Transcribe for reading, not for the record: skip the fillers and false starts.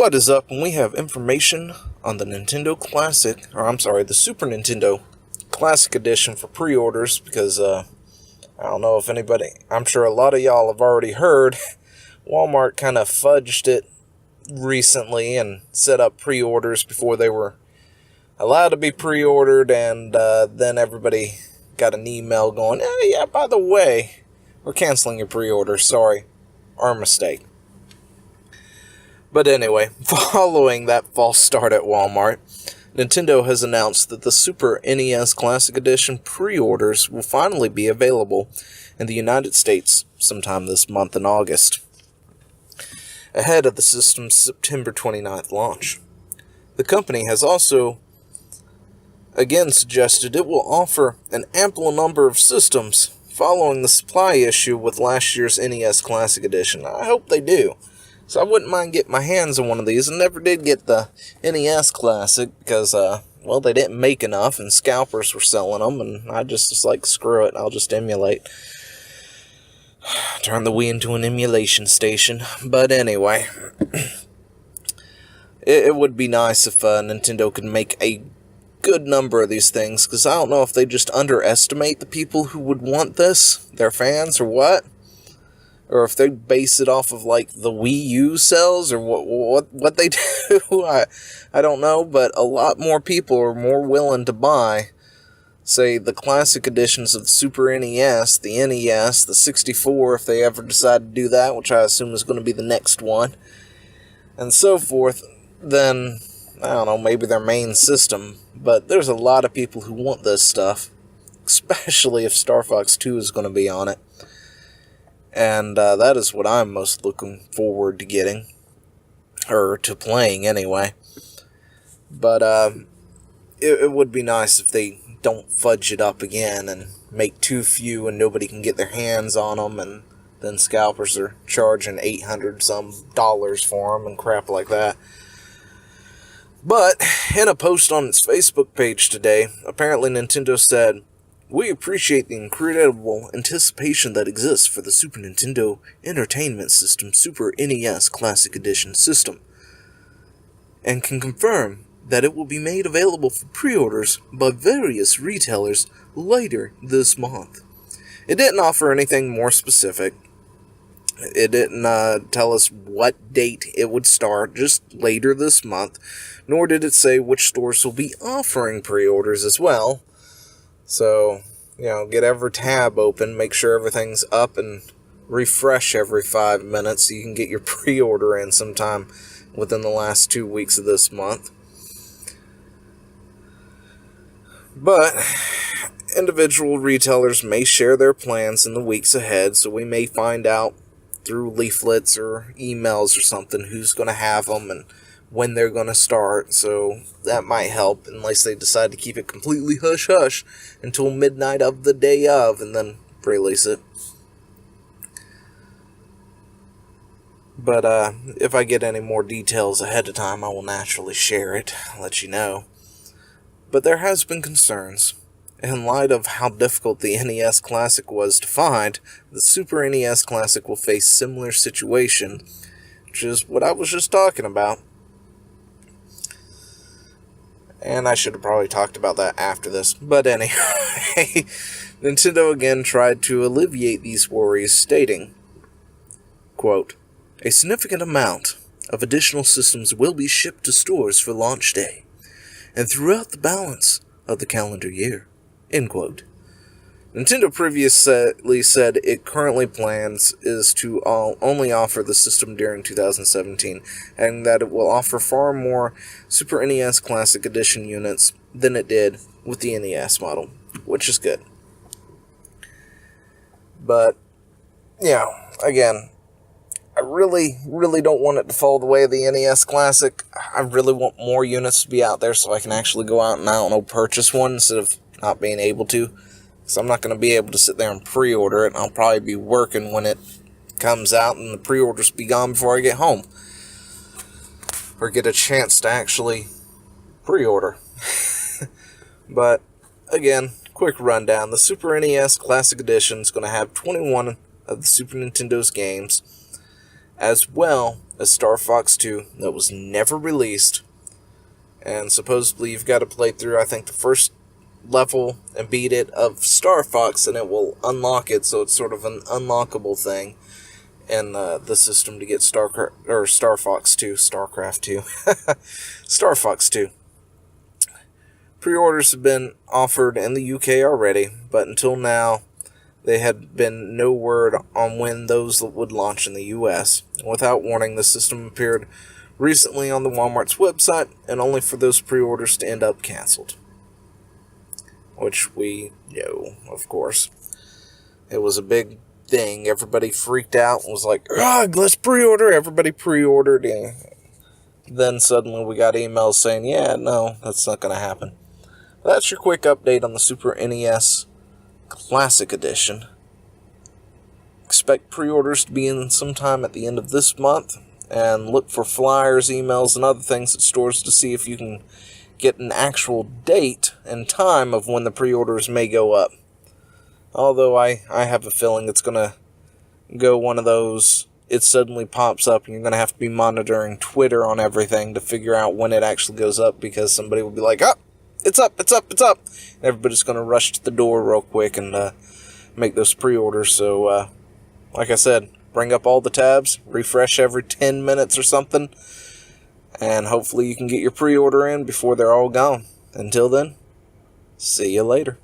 What is up? And we have information on the the Super Nintendo Classic Edition for pre-orders, because, I don't know if anybody, I'm sure a lot of y'all have already heard, Walmart kind of fudged it recently and set up pre-orders before they were allowed to be pre-ordered, and then everybody got an email going, yeah, by the way, we're canceling your pre-order, sorry, our mistake. But anyway, following that false start at Walmart, Nintendo has announced that the Super NES Classic Edition pre-orders will finally be available in the United States sometime this month in August, ahead of the system's September 29th launch. The company has also again suggested it will offer an ample number of systems following the supply issue with last year's NES Classic Edition. I hope they do. So I wouldn't mind getting my hands on one of these. I never did get the NES Classic because, well, they didn't make enough and scalpers were selling them, and I just was like, screw it, I'll just emulate. Turn the Wii into an emulation station. But anyway, it would be nice if Nintendo could make a good number of these things, because I don't know if they just underestimate the people who would want this, their fans, or what. Or if they base it off of, like, the Wii U sales, or what they do, I don't know, but a lot more people are more willing to buy, say, the classic editions of the Super NES, the NES, the 64, if they ever decide to do that, which I assume is going to be the next one, and so forth, then, I don't know, maybe their main system, but there's a lot of people who want this stuff, especially if Star Fox 2 is going to be on it. And that is what I'm most looking forward to getting. Or to playing, anyway. But it would be nice if they don't fudge it up again and make too few and nobody can get their hands on them, and then scalpers are charging $800-some for them and crap like that. But in a post on its Facebook page today, apparently Nintendo said, "We appreciate the incredible anticipation that exists for the Super Nintendo Entertainment System Super NES Classic Edition system, and can confirm that it will be made available for pre-orders by various retailers later this month." It didn't offer anything more specific. It didn't tell us what date it would start, just later this month, nor did it say which stores will be offering pre-orders as well. So, get every tab open, make sure everything's up, and refresh every 5 minutes so you can get your pre-order in sometime within the last 2 weeks of this month. But individual retailers may share their plans in the weeks ahead, so we may find out through leaflets or emails or something who's going to have them and when they're going to start, so that might help, unless they decide to keep it completely hush-hush until midnight of the day of, and then release it. But, if I get any more details ahead of time, I will naturally share it, let you know. But there has been concerns. In light of how difficult the NES Classic was to find, the Super NES Classic will face similar situation, which is what I was just talking about. And I should have probably talked about that after this. But anyway, Nintendo again tried to alleviate these worries, stating, quote, "A significant amount of additional systems will be shipped to stores for launch day, and throughout the balance of the calendar year," end quote. Nintendo previously said it currently plans is to only offer the system during 2017, and that it will offer far more Super NES Classic Edition units than it did with the NES model, which is good. But, again, I really don't want it to fall the way of the NES Classic. I really want more units to be out there so I can actually go out and, purchase one instead of not being able to. So I'm not going to be able to sit there and pre-order it, and I'll probably be working when it comes out, and the pre-orders will be gone before I get home. Or get a chance to actually pre-order. But, again, quick rundown. The Super NES Classic Edition is going to have 21 of the Super Nintendo's games, as well a Star Fox 2 that was never released. And supposedly you've got to play through, I think, the first level and beat it of Star Fox, and it will unlock it, so it's sort of an unlockable thing in the system to get Star Fox 2, StarCraft 2, Star Fox 2. Pre-orders have been offered in the UK already, but until now, there had been no word on when those would launch in the US. Without warning, the system appeared recently on the Walmart's website, and only for those pre-orders to end up canceled. Which we know, of course. It was a big thing. Everybody freaked out and was like, let's pre-order. Everybody pre-ordered. And then suddenly we got emails saying, yeah, no, that's not going to happen. That's your quick update on the Super NES Classic Edition. Expect pre-orders to be in sometime at the end of this month. And look for flyers, emails, and other things at stores to see if you can get an actual date and time of when the pre-orders may go up. Although I have a feeling it's going to go one of those, it suddenly pops up and you're going to have to be monitoring Twitter on everything to figure out when it actually goes up, because somebody will be like, it's up. And everybody's going to rush to the door real quick and make those pre-orders. So, like I said, bring up all the tabs, refresh every 10 minutes or something, and hopefully you can get your pre-order in before they're all gone. Until then, see you later.